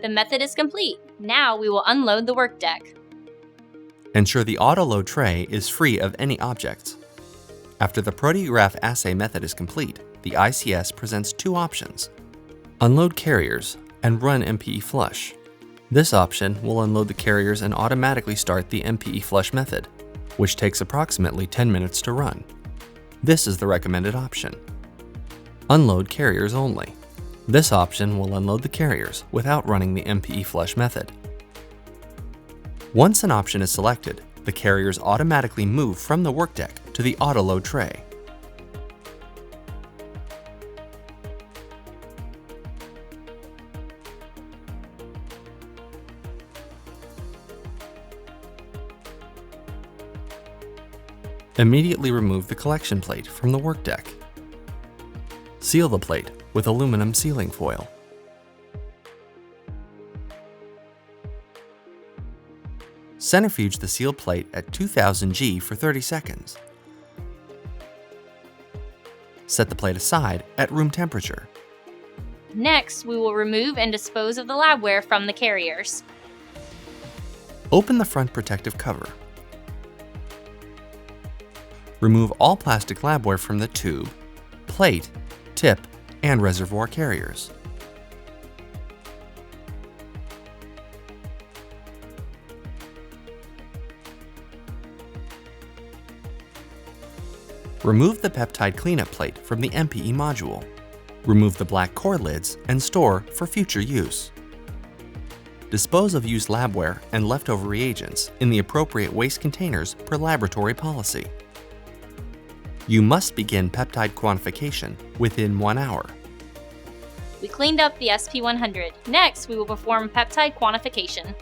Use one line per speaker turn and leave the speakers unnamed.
The method is complete. Now we will unload the work deck.
Ensure the auto-load tray is free of any objects. After the Proteograph assay method is complete, the ICS presents two options: unload carriers and run MPE flush. This option will unload the carriers and automatically start the MPE flush method, which takes approximately 10 minutes to run. This is the recommended option. Unload carriers only. This option will unload the carriers without running the MPE flush method. Once an option is selected, the carriers automatically move from the work deck to the auto-load tray. Immediately remove the collection plate from the work deck. Seal the plate with aluminum sealing foil. Centrifuge the sealed plate at 2000 G for 30 seconds. Set the plate aside at room temperature.
Next, we will remove and dispose of the labware from the carriers.
Open the front protective cover. Remove all plastic labware from the tube, plate, tip, and reservoir carriers. Remove the peptide cleanup plate from the MPE module. Remove the black core lids and store for future use. Dispose of used labware and leftover reagents in the appropriate waste containers per laboratory policy. You must begin peptide quantification within 1 hour.
We cleaned up the SP100. Next, we will perform peptide quantification.